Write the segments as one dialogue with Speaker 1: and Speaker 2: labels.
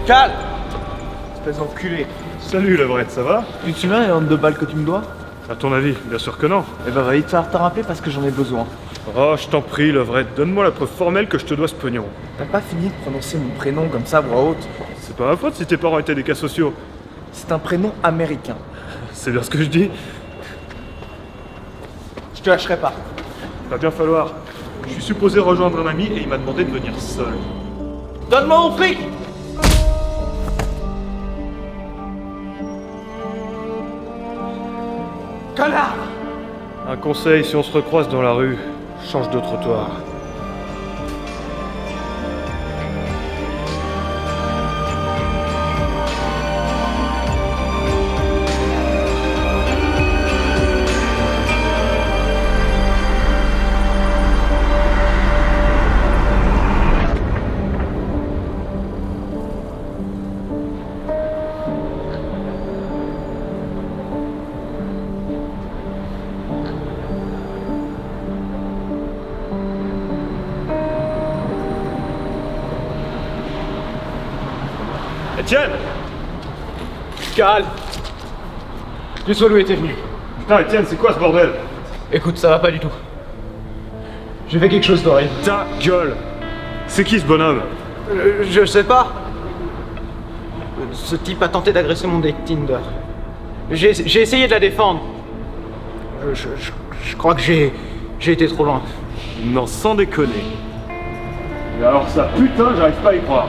Speaker 1: Cal! Espèce d'enculé.
Speaker 2: Salut Levrette, ça va?
Speaker 1: Tu te souviens des nombres de balles que tu me dois?
Speaker 2: À ton avis, bien sûr que non.
Speaker 1: Eh ben va vite falloir te rappeler parce que j'en ai besoin.
Speaker 2: Oh, je t'en prie Levrette, donne-moi la preuve formelle que je te dois ce pognon.
Speaker 1: T'as pas fini de prononcer mon prénom comme ça, voix haute.
Speaker 2: C'est pas ma faute si tes parents étaient des cas sociaux.
Speaker 1: C'est un prénom américain.
Speaker 2: C'est bien ce que je dis.
Speaker 1: Je te lâcherai pas.
Speaker 2: Va bien falloir. Je suis supposé rejoindre un ami et il m'a demandé de venir seul.
Speaker 1: Donne-moi mon fric! Connard!
Speaker 2: Un conseil, si on se recroise dans la rue, change de trottoir. Etienne!
Speaker 1: Cal! Tu sais d'où était venu.
Speaker 2: Putain, Etienne, c'est quoi ce bordel?
Speaker 1: Écoute, ça va pas du tout. J'ai fait quelque chose d'horrible.
Speaker 2: Ta gueule! C'est qui ce bonhomme?
Speaker 1: Je sais pas. Ce type a tenté d'agresser mon date Tinder. J'ai essayé de la défendre. Je crois que j'ai été trop loin.
Speaker 2: Non, sans déconner. Et alors ça, putain, j'arrive pas à y croire.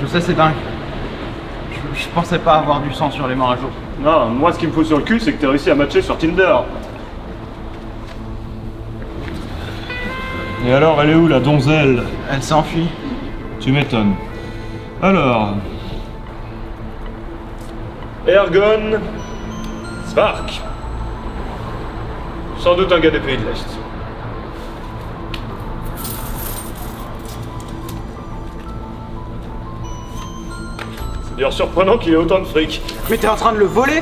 Speaker 1: Je sais, c'est dingue. Je pensais pas avoir du sang sur les mains à jour.
Speaker 2: Non, moi ce qui me fout sur le cul, c'est que t'as réussi à matcher sur Tinder. Et alors, elle est où la donzelle?
Speaker 1: Elle s'enfuit.
Speaker 2: Tu m'étonnes. Alors... Ergon... Spark. Sans doute un gars des pays de l'Est. C'est d'ailleurs surprenant qu'il ait autant de fric.
Speaker 1: Mais t'es en train de le voler?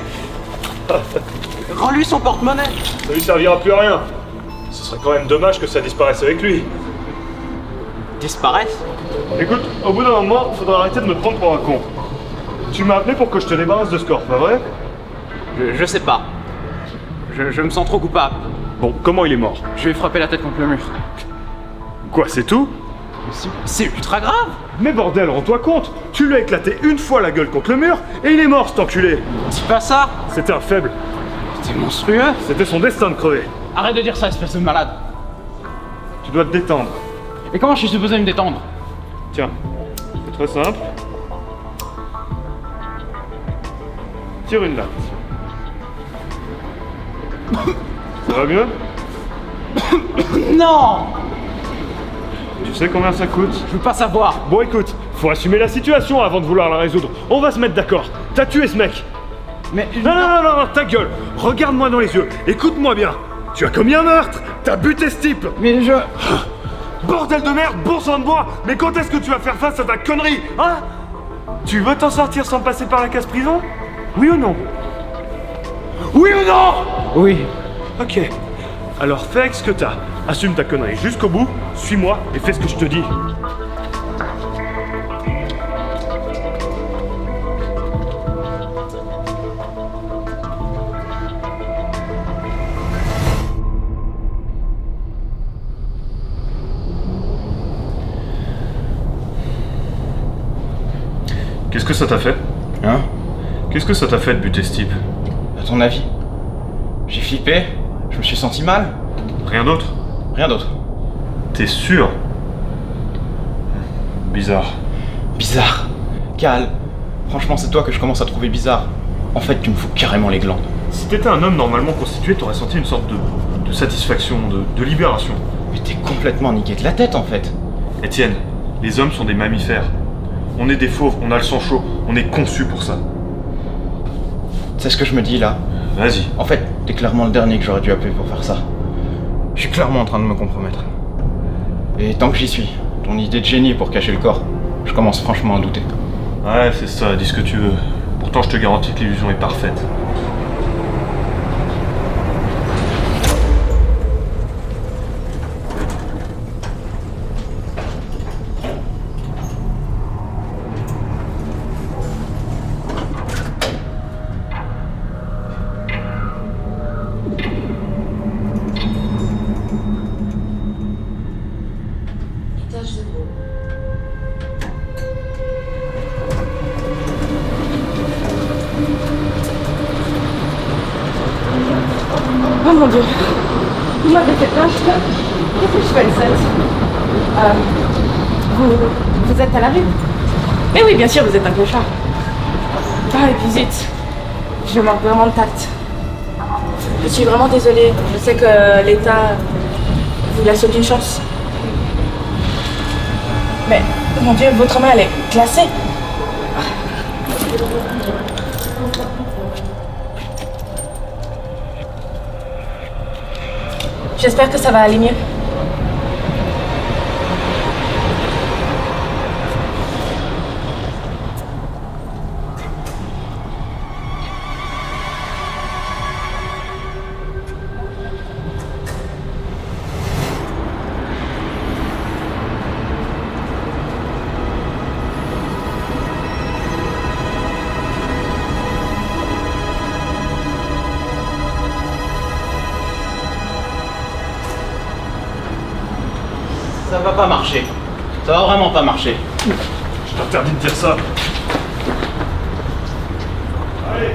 Speaker 1: Rends-lui son porte-monnaie.
Speaker 2: Ça lui servira plus à rien. Ce serait quand même dommage que ça disparaisse avec lui.
Speaker 1: Disparaisse?
Speaker 2: Écoute, au bout d'un moment, faudra arrêter de me prendre pour un con. Tu m'as appelé pour que je te débarrasse de Score, pas vrai?
Speaker 1: Je sais pas. Je me sens trop coupable.
Speaker 2: Bon, comment il est mort?
Speaker 1: Je vais frapper la tête contre le mur.
Speaker 2: Quoi, c'est tout?
Speaker 1: C'est ultra grave.
Speaker 2: Mais bordel, rends-toi compte! Tu lui as éclaté une fois la gueule contre le mur et il est mort, cet enculé!
Speaker 1: Dis pas ça.
Speaker 2: C'était un faible.
Speaker 1: T'es monstrueux.
Speaker 2: C'était son destin de crever.
Speaker 1: Arrête de dire ça, espèce de malade.
Speaker 2: Tu dois te détendre.
Speaker 1: Et comment je suis supposé me détendre?
Speaker 2: Tiens, c'est très simple. Tire une latte. Ça va mieux?
Speaker 1: Non.
Speaker 2: Tu sais combien ça coûte?
Speaker 1: Je veux pas savoir.
Speaker 2: Bon écoute, faut assumer la situation avant de vouloir la résoudre. On va se mettre d'accord. T'as tué ce mec.
Speaker 1: Mais...
Speaker 2: Non, ta gueule. Regarde-moi dans les yeux. Écoute-moi bien. Tu as commis un meurtre. T'as buté ce type.
Speaker 1: Mais je...
Speaker 2: Bordel de merde, bon sang de bois. Mais quand est-ce que tu vas faire face à ta connerie, hein? Tu veux t'en sortir sans passer par la case prison? Oui ou non? Oui ou non?
Speaker 1: Oui.
Speaker 2: Ok. Alors fais avec ce que t'as. Assume ta connerie jusqu'au bout, suis-moi et fais ce que je te dis. Qu'est-ce que ça t'a fait?
Speaker 1: Hein?
Speaker 2: Qu'est-ce que ça t'a fait de buter ce type?
Speaker 1: À ton avis? J'ai flippé. Je me suis senti mal.
Speaker 2: Rien d'autre?
Speaker 1: Rien d'autre.
Speaker 2: T'es sûr? Bizarre.
Speaker 1: Bizarre. Cal, franchement, c'est toi que je commence à trouver bizarre. En fait, tu me fous carrément les glandes.
Speaker 2: Si t'étais un homme normalement constitué, t'aurais senti une sorte de satisfaction, de libération.
Speaker 1: Mais t'es complètement niqué de la tête, en fait.
Speaker 2: Étienne, les hommes sont des mammifères. On est des fauves, on a le sang chaud, on est conçus pour ça.
Speaker 1: C'est ce que je me dis, là.
Speaker 2: Vas-y.
Speaker 1: En fait, t'es clairement le dernier que j'aurais dû appeler pour faire ça. Je suis clairement en train de me compromettre. Et tant que j'y suis, ton idée de génie pour cacher le corps, je commence franchement à douter.
Speaker 2: Ouais, c'est ça, dis ce que tu veux. Pourtant, je te garantis que l'illusion est parfaite.
Speaker 3: Oh mon Dieu. Vous m'avez fait peur. Qu'est-ce que je fais, cette vous êtes à la rue? Mais oui, bien sûr, vous êtes un clochard. Ah, et puis zut. Je manque vraiment de tact. Je suis vraiment désolée. Je sais que l'État vous laisse aucune chance. Mais, mon Dieu, votre main, elle est glacée. J'espère que ça va aller mieux.
Speaker 1: Ça va pas marcher. Ça va vraiment pas marcher.
Speaker 2: Je t'interdis de dire ça. Allez.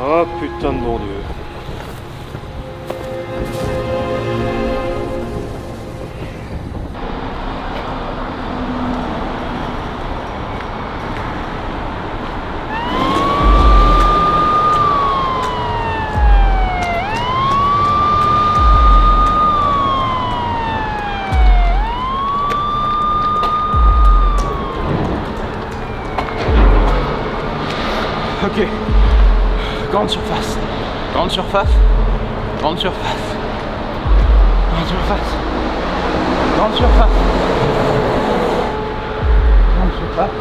Speaker 2: Oh putain de bon Dieu.
Speaker 1: Ok. Grande surface. Grande surface. Grande surface. Grande surface. Grande surface. Grande surface. Grande surface.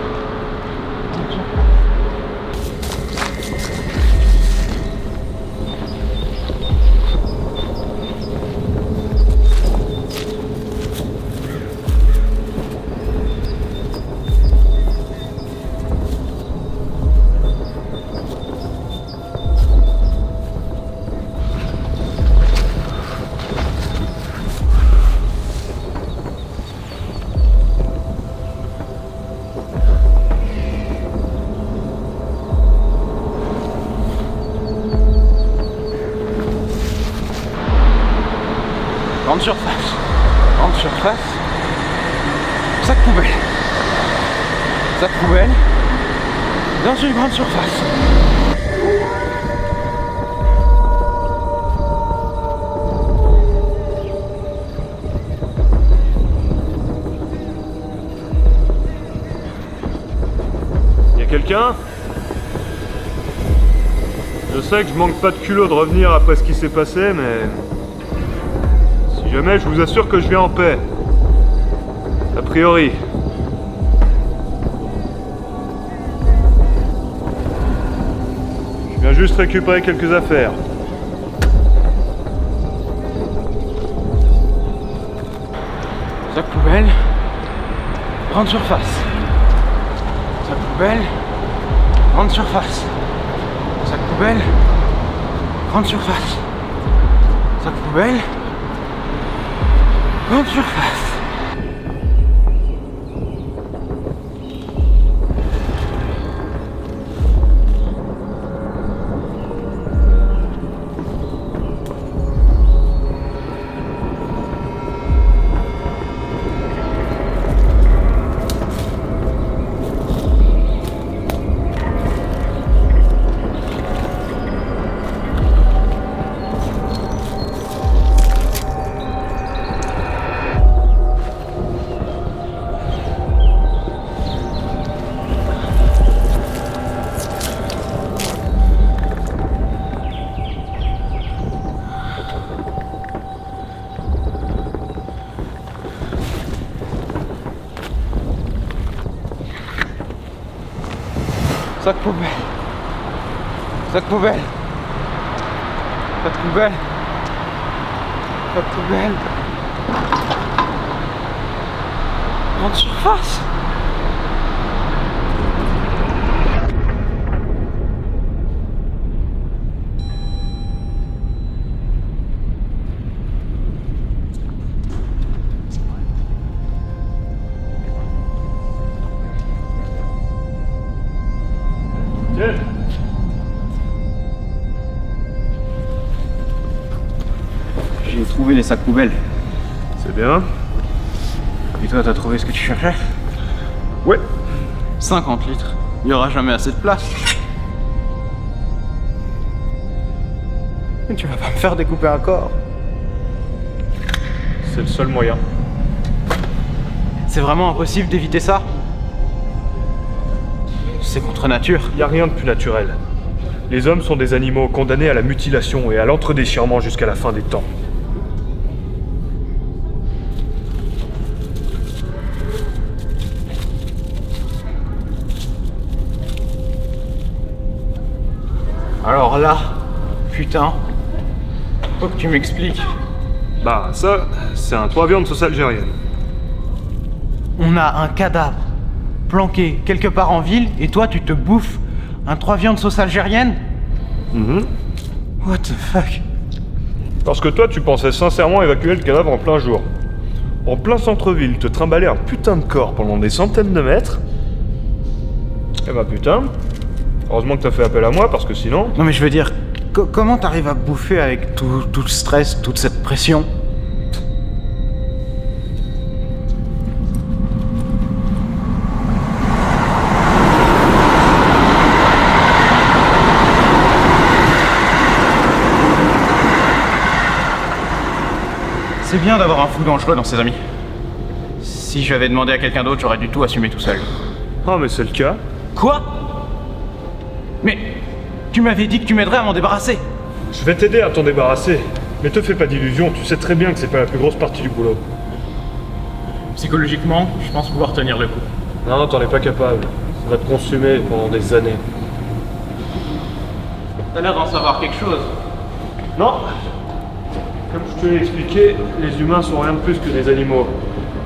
Speaker 1: Grande surface. Grande surface. Sac poubelle. Sac poubelle. Dans une grande surface.
Speaker 2: Y'a quelqu'un? Je sais que je manque pas de culot de revenir après ce qui s'est passé, mais... Si jamais, je vous assure que je viens en paix. A priori. Je viens juste récupérer quelques affaires.
Speaker 1: Sac poubelle. Grande surface. Sac poubelle. Grande surface. Sac poubelle. Grande surface. Sac poubelle. Grande surface. Sac poubelle. Sac poubelle. Sac poubelle. Sac poubelle. Grande surface.
Speaker 2: Tiens.
Speaker 1: J'ai trouvé les sacs poubelles.
Speaker 2: C'est bien.
Speaker 1: Et toi, t'as trouvé ce que tu cherchais?
Speaker 2: Ouais.
Speaker 1: 50 litres. Il n'y aura jamais assez de place. Mais tu vas pas me faire découper un corps.
Speaker 2: C'est le seul moyen.
Speaker 1: C'est vraiment impossible d'éviter ça? C'est contre nature.
Speaker 2: Y a rien de plus naturel. Les hommes sont des animaux condamnés à la mutilation et à l'entredéchirement jusqu'à la fin des temps.
Speaker 1: Alors là, putain, faut que tu m'expliques.
Speaker 2: Bah ça, c'est un 3 viandes sauce algérienne.
Speaker 1: On a un cadavre planqué quelque part en ville et toi tu te bouffes un 3 viandes sauce algérienne? What the fuck?
Speaker 2: Parce que toi, tu pensais sincèrement évacuer le cadavre en plein jour. En plein centre-ville, te trimballer un putain de corps pendant des centaines de mètres. Eh bah putain. Heureusement que t'as fait appel à moi, parce que sinon...
Speaker 1: Non mais je veux dire, comment t'arrives à bouffer avec tout le stress, toute cette pression? C'est bien d'avoir un fou dangereux dans ses amis. Si j'avais demandé à quelqu'un d'autre, j'aurais dû tout assumer tout seul.
Speaker 2: Ah mais c'est le cas.
Speaker 1: Quoi? Mais tu m'avais dit que tu m'aiderais à m'en débarrasser.
Speaker 2: Je vais t'aider à t'en débarrasser. Mais te fais pas d'illusions, tu sais très bien que c'est pas la plus grosse partie du boulot.
Speaker 1: Psychologiquement, je pense pouvoir tenir le coup.
Speaker 2: Non, t'en es pas capable. Ça va te consumer pendant des années.
Speaker 1: T'as l'air d'en savoir quelque chose.
Speaker 2: Non. Comme je te l'ai expliqué, les humains sont rien de plus que des animaux.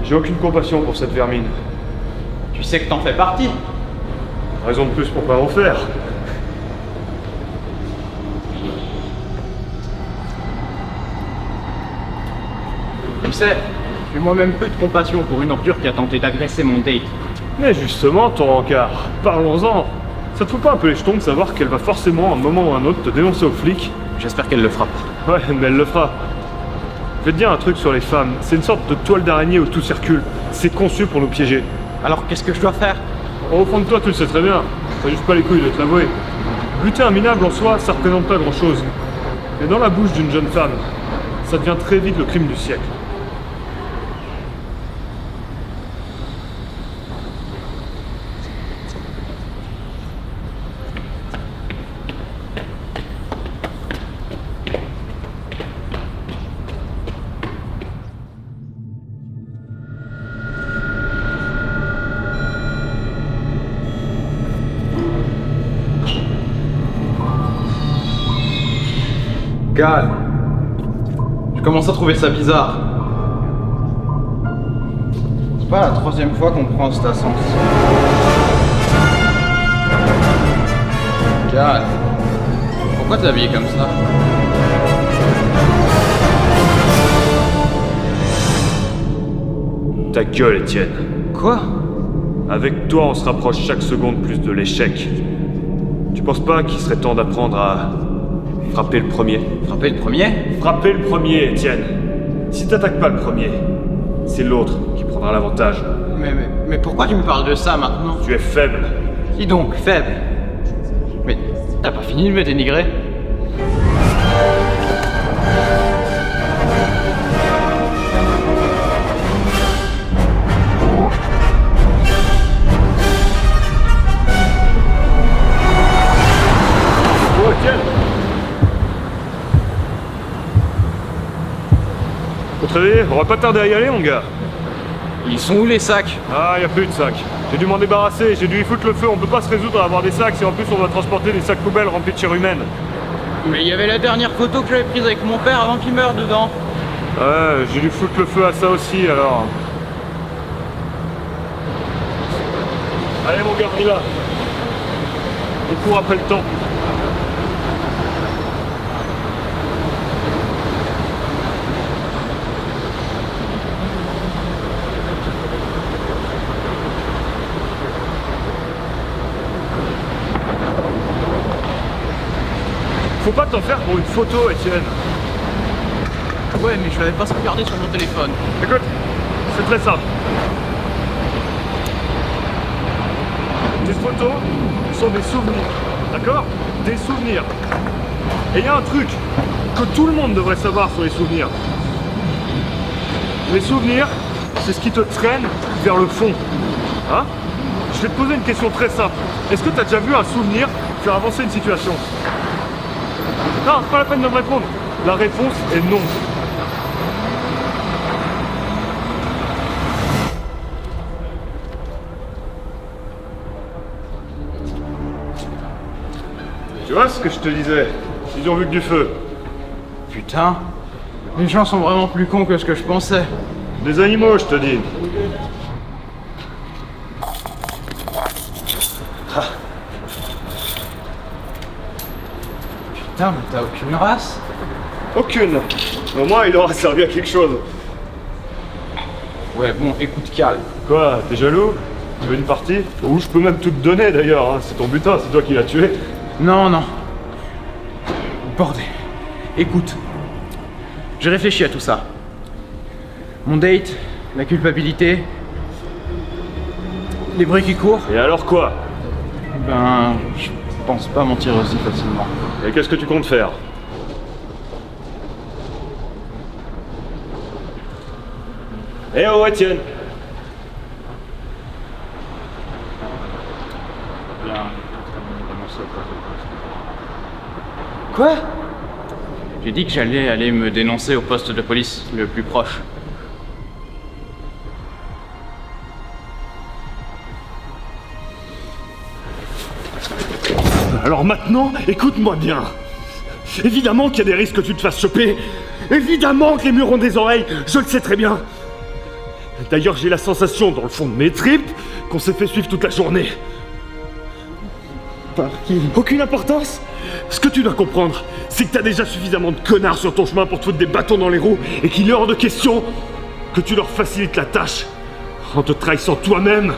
Speaker 2: J'ai aucune compassion pour cette vermine.
Speaker 1: Tu sais que t'en fais partie.
Speaker 2: Raison de plus pour pas en faire.
Speaker 1: Tu sais, j'ai moi-même peu de compassion pour une ordure qui a tenté d'agresser mon date.
Speaker 2: Mais justement, ton rencard, parlons-en. Ça te fout pas un peu les jetons de savoir qu'elle va forcément, à un moment ou à un autre, te dénoncer aux flics?
Speaker 1: J'espère qu'elle le fera pas.
Speaker 2: Ouais, mais elle le fera. Je vais te dire un truc sur les femmes. C'est une sorte de toile d'araignée où tout circule. C'est conçu pour nous piéger.
Speaker 1: Alors qu'est-ce que je dois faire?
Speaker 2: Au fond de toi, tu le sais très bien. T'as juste pas les couilles de te l'avouer. Buter un minable en soi, ça représente pas grand-chose. Mais dans la bouche d'une jeune femme, ça devient très vite le crime du siècle.
Speaker 1: Calme. Je commence à trouver ça bizarre. C'est pas la troisième fois qu'on prend cet ascenseur. Calme. Pourquoi t'es habillé comme ça?
Speaker 2: Ta gueule, Étienne.
Speaker 1: Quoi?
Speaker 2: Avec toi, on se rapproche chaque seconde plus de l'échec. Tu penses pas qu'il serait temps d'apprendre à frapper le premier?
Speaker 1: Frapper le premier?
Speaker 2: Frapper le premier, Étienne. Si t'attaques pas le premier, c'est l'autre qui prendra l'avantage.
Speaker 1: Mais pourquoi tu me parles de ça maintenant?
Speaker 2: Tu es faible.
Speaker 1: Dis donc, faible. Mais t'as pas fini de me dénigrer?
Speaker 2: Oh, Étienne! Faut te réveiller, on va pas tarder à y aller, mon gars.
Speaker 1: Ils sont où les sacs?
Speaker 2: Ah, y a plus de sacs. J'ai dû m'en débarrasser, j'ai dû y foutre le feu. On peut pas se résoudre à avoir des sacs si en plus on doit transporter des sacs poubelles remplis de chair humaine.
Speaker 1: Mais il y avait la dernière photo que j'avais prise avec mon père avant qu'il meure dedans.
Speaker 2: Ouais, j'ai dû foutre le feu à ça aussi alors. Allez mon gars, on y va. On court après le temps. Faut pas t'en faire pour une photo, Étienne.
Speaker 1: Ouais, mais je l'avais pas sauvegardé sur mon téléphone.
Speaker 2: Écoute, c'est très simple. Tes photos sont des souvenirs, d'accord? Des souvenirs. Et il y a un truc que tout le monde devrait savoir sur les souvenirs. Les souvenirs, c'est ce qui te traîne vers le fond. Hein? Je vais te poser une question très simple. Est-ce que tu as déjà vu un souvenir faire avancer une situation? Non, c'est pas la peine de me répondre. La réponse est non. Tu vois ce que je te disais? Ils ont vu que du feu.
Speaker 1: Putain, les gens sont vraiment plus cons que ce que je pensais.
Speaker 2: Des animaux, je te dis.
Speaker 1: Putain, mais t'as aucune race?
Speaker 2: Aucune. Au moins, il aura servi à quelque chose.
Speaker 1: Ouais, bon, écoute, Carl.
Speaker 2: Quoi, t'es jaloux? Tu veux une partie? Ou je peux même tout te donner d'ailleurs, hein. C'est ton butin, c'est toi qui l'as tué.
Speaker 1: Non, non. Bordel. Écoute, j'ai réfléchi à tout ça. Mon date, la culpabilité, les bruits qui courent.
Speaker 2: Et alors quoi?
Speaker 1: Ben, je pense pas mentir aussi facilement.
Speaker 2: Et qu'est-ce que tu comptes faire? Eh oh, Étienne!
Speaker 1: Quoi? J'ai dit que j'allais aller me dénoncer au poste de police le plus proche.
Speaker 2: Alors maintenant, écoute-moi bien. Évidemment qu'il y a des risques que tu te fasses choper. Évidemment que les murs ont des oreilles, je le sais très bien. D'ailleurs, j'ai la sensation, dans le fond de mes tripes, qu'on s'est fait suivre toute la journée.
Speaker 1: Par qui?
Speaker 2: Aucune importance. Ce que tu dois comprendre, c'est que t'as déjà suffisamment de connards sur ton chemin pour te foutre des bâtons dans les roues et qu'il est hors de question que tu leur facilites la tâche en te trahissant toi-même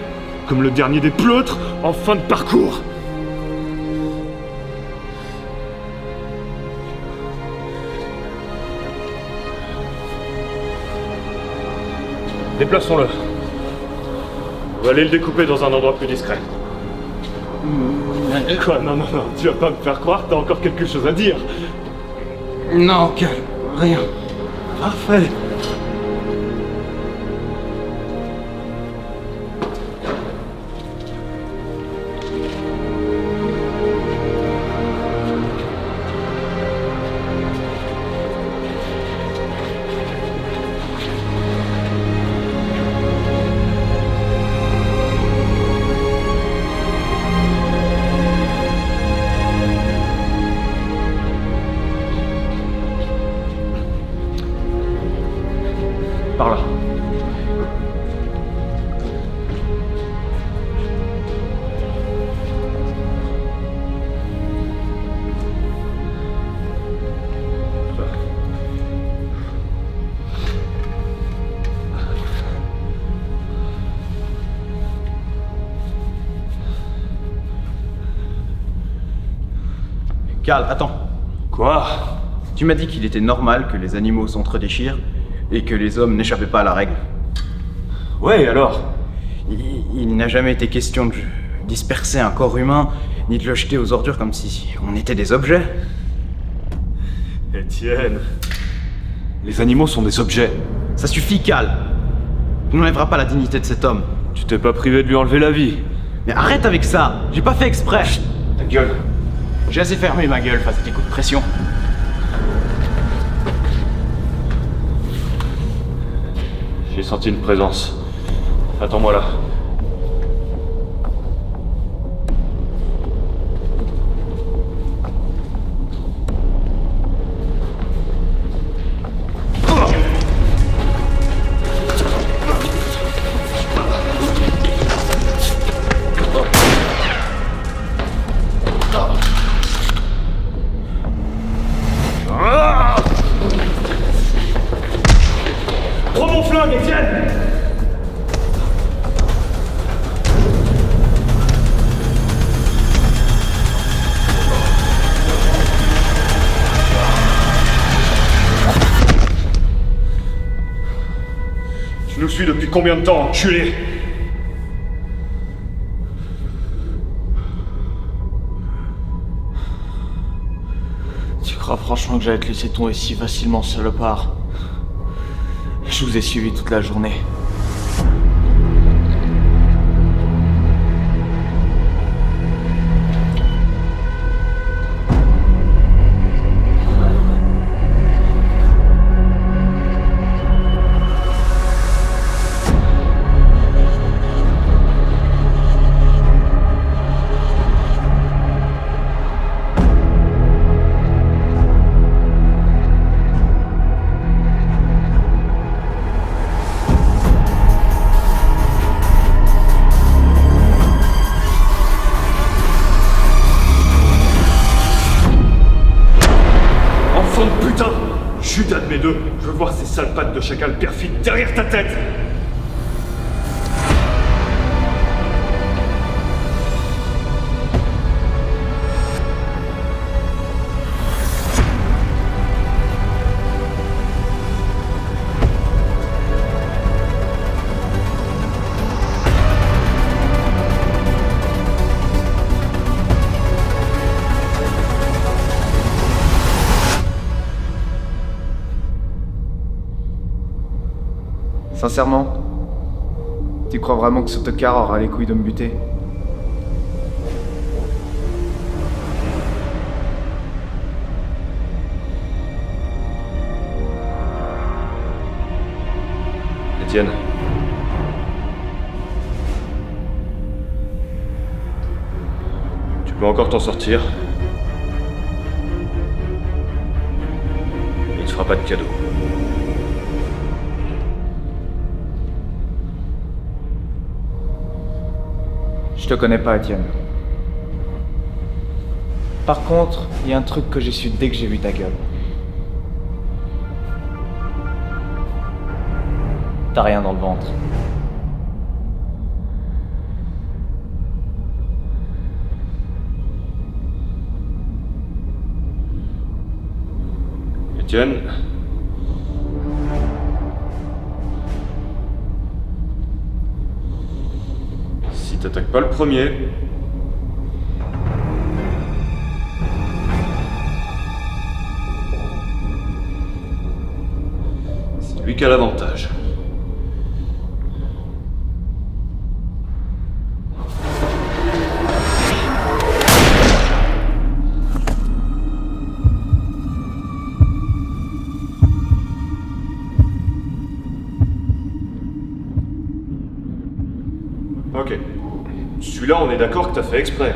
Speaker 2: comme le dernier des pleutres en fin de parcours. Déplaçons-le. On va aller le découper dans un endroit plus discret. Quoi? Non, tu vas pas me faire croire, t'as encore quelque chose à dire.
Speaker 1: Non, calme, rien.
Speaker 2: Parfait. Par là.
Speaker 1: Carl, attends.
Speaker 2: Quoi?
Speaker 1: Tu m'as dit qu'il était normal que les animaux s'entre-déchirent et que les hommes n'échappaient pas à la règle.
Speaker 2: Ouais, alors?
Speaker 1: Il n'a jamais été question de disperser un corps humain, ni de le jeter aux ordures comme si on était des objets.
Speaker 2: Étienne, les animaux sont des objets.
Speaker 1: Ça suffit, Carl. Tu n'enlèveras pas la dignité de cet homme.
Speaker 2: Tu t'es pas privé de lui enlever la vie.
Speaker 1: Mais arrête avec ça. J'ai pas fait exprès. Chut, ta gueule. J'ai assez fermé ma gueule face à tes coups de pression.
Speaker 2: J'ai senti une présence. Attends-moi là. Prends mon flingue, Étienne! Tu nous suis depuis combien de temps, enculé?
Speaker 4: Tu crois franchement que j'allais te laisser tomber si facilement, salopard? Je vous ai suivi toute la journée.
Speaker 2: Judas de mes deux, je veux voir ces sales pattes de chacal perfide derrière ta tête!
Speaker 4: Sincèrement, tu crois vraiment que ce tocard aura les couilles de me buter?
Speaker 2: Étienne. Tu peux encore t'en sortir. Il te fera pas de cadeau.
Speaker 4: Je te connais pas, Étienne. Par contre, il y a un truc que j'ai su dès que j'ai vu ta gueule. T'as rien dans le ventre.
Speaker 2: Étienne. Si t'attaques pas le premier, c'est lui qui a l'avantage. Ok. Celui-là, on est d'accord que t'as fait exprès.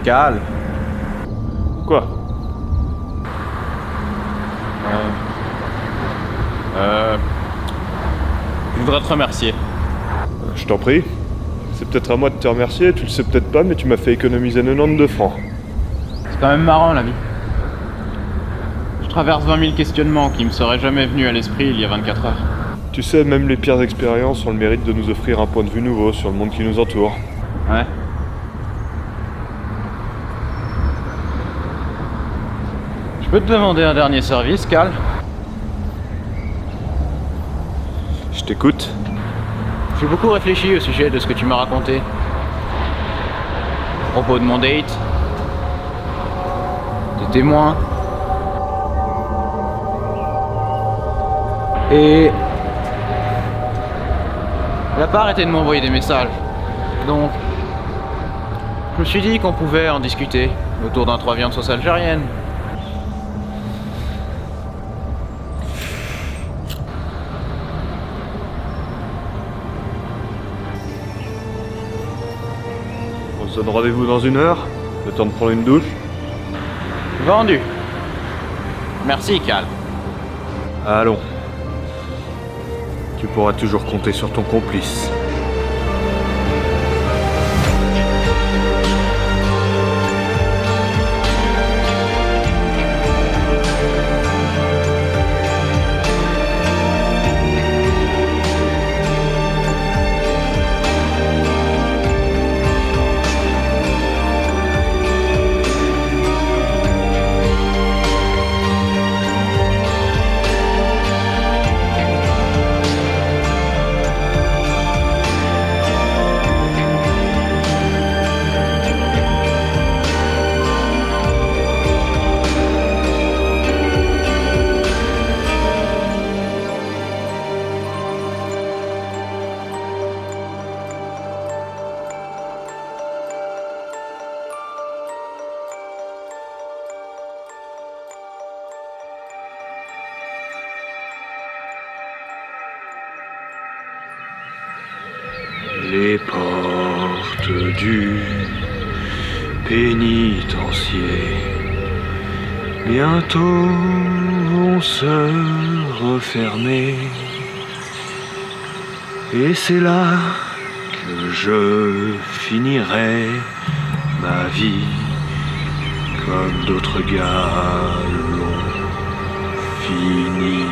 Speaker 1: Cal.
Speaker 2: Quoi?
Speaker 1: Je voudrais te remercier.
Speaker 2: Je t'en prie. C'est peut-être à moi de te remercier, tu le sais peut-être pas, mais tu m'as fait économiser 92 francs.
Speaker 1: C'est quand même marrant, la vie. Je traverse 20 000 questionnements qui me seraient jamais venus à l'esprit il y a 24 heures.
Speaker 2: Tu sais, même les pires expériences ont le mérite de nous offrir un point de vue nouveau sur le monde qui nous entoure.
Speaker 1: Ouais. Je peux te demander un dernier service, Cal?
Speaker 2: Je t'écoute.
Speaker 1: J'ai beaucoup réfléchi au sujet de ce que tu m'as raconté. À propos de mon date. Des témoins. Et... elle n'a pas arrêté de m'envoyer des messages. Donc... je me suis dit qu'on pouvait en discuter autour d'un 3 viandes sauce algérienne.
Speaker 2: On se donne rendez-vous dans 1 heure, le temps de prendre une douche.
Speaker 1: Vendu. Merci, Cal.
Speaker 2: Allons. Tu pourras toujours compter sur ton complice. Les portes du pénitencier bientôt vont se refermer. Et c'est là que je finirai ma vie comme d'autres gars l'ont fini.